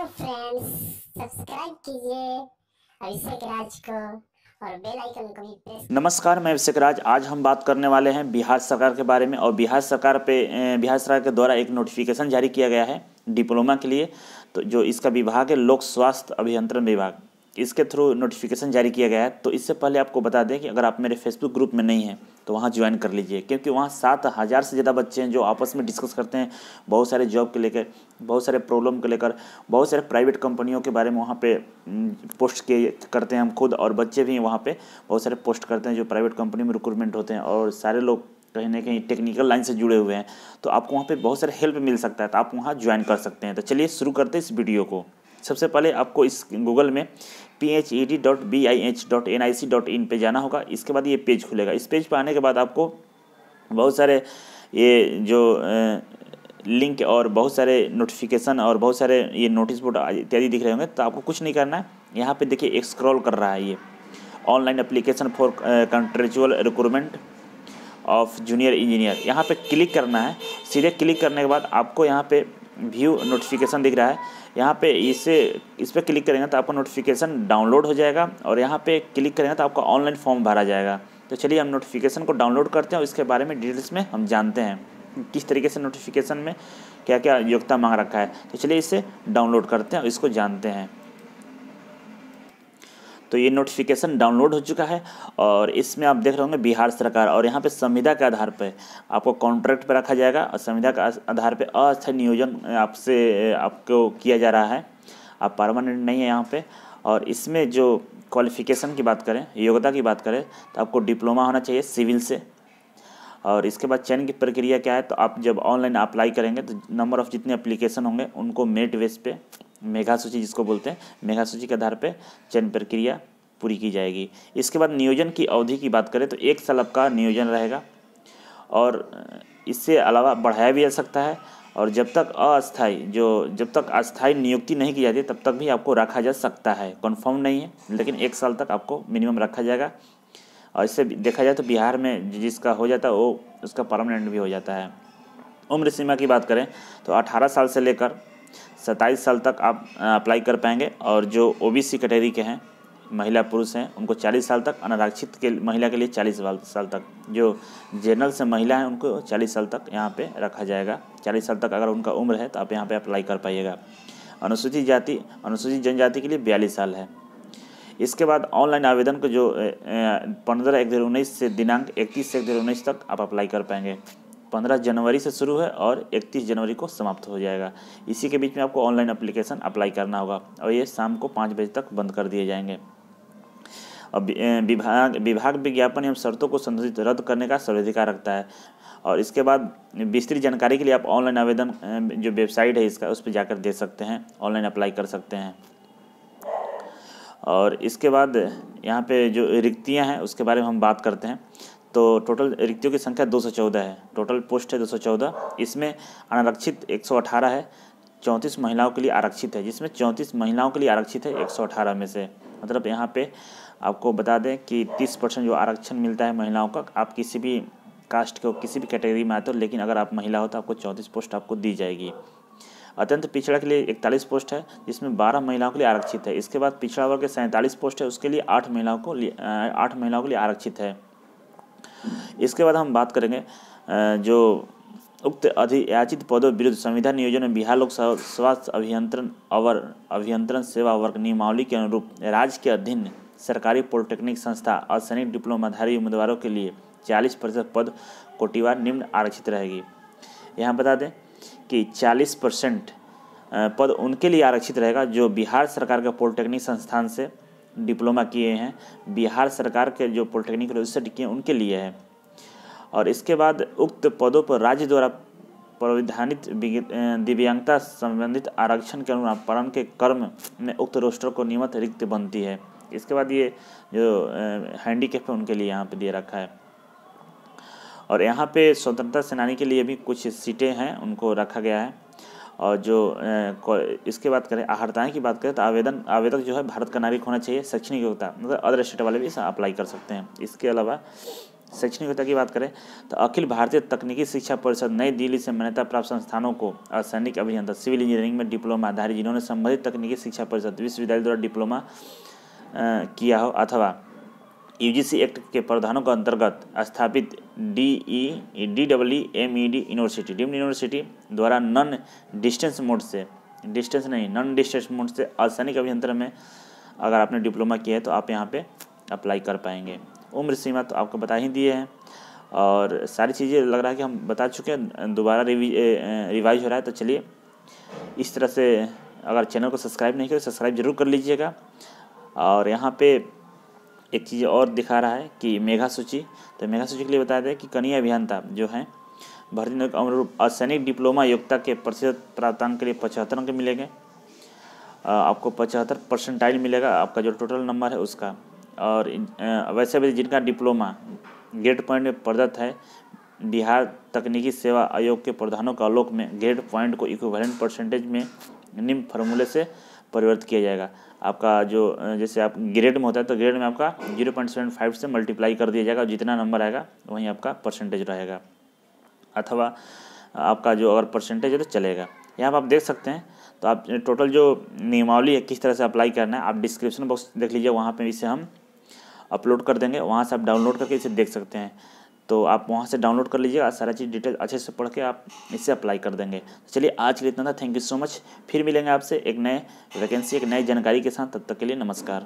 Friends, subscribe कीजिए अभिषेक राज को और बेल आइकन को भी प्रेस। नमस्कार, मैं अभिषेक राज। आज हम बात करने वाले हैं बिहार सरकार के बारे में। और बिहार सरकार के द्वारा एक नोटिफिकेशन जारी किया गया है डिप्लोमा के लिए। तो जो इसका विभाग है लोक स्वास्थ्य अभियंत्रण विभाग, इसके थ्रू नोटिफिकेशन जारी किया गया है। तो इससे पहले आपको बता दें कि अगर आप मेरे फेसबुक ग्रुप में नहीं हैं तो वहाँ ज्वाइन कर लीजिए, क्योंकि वहाँ 7,000 से ज़्यादा बच्चे हैं जो आपस में डिस्कस करते हैं बहुत सारे जॉब के लेकर, बहुत सारे प्रॉब्लम को लेकर, बहुत सारे प्राइवेट कंपनियों के बारे में वहाँ पे पोस्ट करते हैं हम खुद, और बच्चे भी वहाँ पे बहुत सारे पोस्ट करते हैं जो प्राइवेट कंपनी में रिक्रूटमेंट होते हैं, और सारे लोग कहीं ना कहीं टेक्निकल लाइन से जुड़े हुए हैं। तो आपको वहाँ पे बहुत सारे हेल्प मिल सकता है, तो आप वहाँ ज्वाइन कर सकते हैं। तो चलिए शुरू करते हैं इस वीडियो को। सबसे पहले आपको इस गूगल में phed.bih.nic.in पे जाना होगा। इसके बाद ये पेज खुलेगा। इस पेज पर आने के बाद आपको बहुत सारे ये जो लिंक और बहुत सारे नोटिफिकेशन और बहुत सारे ये नोटिस बोर्ड इत्यादि दिख रहे होंगे। तो आपको कुछ नहीं करना है। यहाँ पे देखिए एक स्क्रॉल कर रहा है, ये online application for contractual recruitment of junior engineer, यहाँ पे क्लिक करना है। सीधे क्लिक करने के बाद आपको यहाँ पे व्यू नोटिफिकेशन दिख रहा है। यहाँ पे इस पर क्लिक करेंगे तो आपका नोटिफिकेशन डाउनलोड हो जाएगा, और यहाँ पे क्लिक करेंगे तो आपका ऑनलाइन फॉर्म भरा जाएगा। तो चलिए हम नोटिफिकेशन को डाउनलोड करते हैं और इसके बारे में डिटेल्स में हम जानते हैं किस तरीके से नोटिफिकेशन में क्या क्या योग्यता मांग रखा है। तो चलिए इसे डाउनलोड करते हैं और इसको जानते हैं। तो ये नोटिफिकेशन डाउनलोड हो चुका है, और इसमें आप देख रहे होंगे बिहार सरकार, और यहाँ पे संविदा के आधार पर आपको कॉन्ट्रैक्ट पर रखा जाएगा, और संविदा के आधार पर अस्थायी नियोजन आपको किया जा रहा है। आप परमानेंट नहीं है यहाँ पे। और इसमें जो क्वालिफिकेशन की बात करें, योग्यता की बात करें, तो आपको डिप्लोमा होना चाहिए सिविल से। और इसके बाद चयन की प्रक्रिया क्या है, तो आप जब ऑनलाइन अप्लाई करेंगे तो नंबर ऑफ़ जितने एप्लीकेशन होंगे उनको मेरिट बेस पे, मेगा सूची जिसको बोलते हैं, मेगा सूची के आधार पे चयन प्रक्रिया पूरी की जाएगी। इसके बाद नियोजन की अवधि की बात करें तो 1 साल आपका नियोजन रहेगा, और इससे अलावा बढ़ाया भी जा सकता है। और जब तक अस्थायी नियुक्ति नहीं की जाती तब तक भी आपको रखा जा सकता है। कन्फर्म नहीं है, लेकिन 1 साल तक आपको मिनिमम रखा जाएगा। और इससे देखा जाए तो बिहार में जिसका हो जाता है वो उसका परमानेंट भी हो जाता है। उम्र सीमा की बात करें तो 18 साल से लेकर 27 साल तक आप अप्लाई कर पाएंगे। और जो ओबीसी कैटेगरी के हैं, महिला पुरुष हैं, उनको 40 साल तक, अनारक्षित के महिला के लिए 40 साल तक, जो जनरल से महिला हैं उनको 40 साल तक यहाँ पे रखा जाएगा। 40 साल तक अगर उनका उम्र है तो आप यहाँ पे अप्लाई कर पाइएगा। अनुसूचित जनजाति के लिए 42 साल है। इसके बाद ऑनलाइन आवेदन को जो 15/1/2019 से दिनांक 31/1/2019 तक आप अप्लाई कर पाएंगे। 15 जनवरी से शुरू है और 31 जनवरी को समाप्त हो जाएगा। इसी के बीच में आपको ऑनलाइन एप्लीकेशन अप्लाई करना होगा, और ये शाम को 5 बजे तक बंद कर दिए जाएंगे। अब विभाग विज्ञापन एवं शर्तों को संशोधित रद्द करने का सर्वाधिकार रखता है। और इसके बाद विस्तृत जानकारी के लिए आप ऑनलाइन आवेदन जो वेबसाइट है इसका, उस पर जाकर दे सकते हैं, ऑनलाइन अप्लाई कर सकते हैं। और इसके बाद यहाँ पे जो रिक्तियाँ हैं उसके बारे में हम बात करते हैं। तो टोटल रिक्तियों की संख्या 214 है, टोटल पोस्ट है 214। इसमें अनारक्षित 118 है, 34 महिलाओं के लिए आरक्षित है, जिसमें 34 महिलाओं के लिए आरक्षित है 118 में से। मतलब यहाँ पे आपको बता दें कि 30% जो आरक्षण मिलता है महिलाओं का, आप किसी भी कास्ट को, किसी भी कैटेगरी में आते हो, लेकिन अगर आप महिला हो तो आपको 34 पोस्ट आपको दी जाएगी। अत्यंत पिछड़ा के लिए 41 पोस्ट है, जिसमें 12 महिलाओं के लिए आरक्षित है। इसके बाद पिछड़ा वर्ग के 47 पोस्ट है, उसके लिए 8 महिलाओं के लिए आरक्षित है। इसके बाद हम बात करेंगे जो उक्त अधियाचित पदों विरुद्ध संविदा नियोजन में बिहार लोक स्वास्थ्य अभियंत्रण सेवा वर्ग नियमावली के अनुरूप राज्य के अधीन सरकारी पॉलिटेक्निक संस्था और सैनिक डिप्लोमाधारी उम्मीदवारों के लिए 40% पद कोटिवार निम्न आरक्षित रहेगी। यहाँ बता दें कि 40% पद उनके लिए आरक्षित रहेगा जो बिहार सरकार के पॉलिटेक्निक संस्थान से डिप्लोमा किए हैं, बिहार सरकार के जो पॉलिटेक्निक रजिस्टर्ड किए हैं उनके लिए है। और इसके बाद उक्त पदों पर राज्य द्वारा प्राविधानित दिव्यांगता संबंधित आरक्षण के अनुपालन के क्रम में उक्त रोस्टर को नियमित रिक्त बनती है। इसके बाद ये जो हैंडीकैप है उनके लिए यहाँ पे दे रखा है। और यहाँ पे स्वतंत्रता सेनानी के लिए भी कुछ सीटें हैं, उनको रखा गया है। और जो इसके बात करें अहर्ताएँ की बात करें तो आवेदक जो है भारत का नागरिक होना चाहिए। शैक्षणिक योग्यता मतलब अदर स्टेट वाले भी अप्लाई कर सकते हैं। इसके अलावा शैक्षणिक योग्यता की बात करें तो अखिल भारतीय तकनीकी शिक्षा परिषद नई दिल्ली से मान्यता प्राप्त संस्थानों को असैनिक अभियंता सिविल इंजीनियरिंग में डिप्लोमा आधारित जिन्होंने संबंधित तकनीकी शिक्षा परिषद विश्वविद्यालय द्वारा डिप्लोमा किया हो अथवा यूजीसी एक्ट के प्रावधानों के अंतर्गत स्थापित DEEMED यूनिवर्सिटी डीम्ड यूनिवर्सिटी द्वारा नॉन डिस्टेंस मोड से असैनिक अभियंत्रण में अगर आपने डिप्लोमा किया है तो आप यहाँ पे अप्लाई कर पाएंगे। उम्र सीमा तो आपको बता ही दिए हैं और सारी चीज़ें लग रहा है कि हम बता चुके हैं, दोबारा रिवाइज हो रहा है। तो चलिए इस तरह से अगर चैनल को सब्सक्राइब नहीं किया तो सब्सक्राइब जरूर कर लीजिएगा। और यहाँ पे एक चीज़ और दिखा रहा है कि मेधा सूची, तो मेधा सूची के लिए बता दें कि कनीय अभियंता जो हैं भर्ती नियोजन के अनुरूप असैनिक डिप्लोमा योग्यता के प्रतिशत प्राप्तांक के लिए 75 अंक मिलेंगे। आपको 75 परसेंटाइल मिलेगा आपका जो टोटल नंबर है उसका। और वैसे भी जिनका डिप्लोमा ग्रेड पॉइंट में प्रदत्त है बिहार तकनीकी सेवा आयोग के प्रावधानों के आलोक में ग्रेड पॉइंट को इक्विवेलेंट परसेंटेज में निम्न फार्मूले से परिवर्तित किया जाएगा। आपका जो जैसे आप ग्रेड में होता है तो ग्रेड में आपका 0.75 से मल्टीप्लाई कर दिया जाएगा, जितना नंबर आएगा वहीं आपका परसेंटेज रहेगा। अथवा आपका जो अगर परसेंटेज है तो चलेगा। यहाँ पर आप देख सकते हैं। तो आप टोटल जो नियमावली है किस तरह से अप्लाई करना है आप डिस्क्रिप्शन बॉक्स देख लीजिए, वहाँ पे इसे हम अपलोड कर देंगे, वहाँ से आप डाउनलोड करके इसे देख सकते हैं। तो आप वहाँ से डाउनलोड कर लीजिएगा, सारा चीज़ डिटेल अच्छे से पढ़ के आप इसे अप्लाई कर देंगे। चलिए आज के लिए इतना था, थैंक यू सो मच। फिर मिलेंगे आपसे एक नए वैकेंसी एक नई जानकारी के साथ, तब तक के लिए नमस्कार।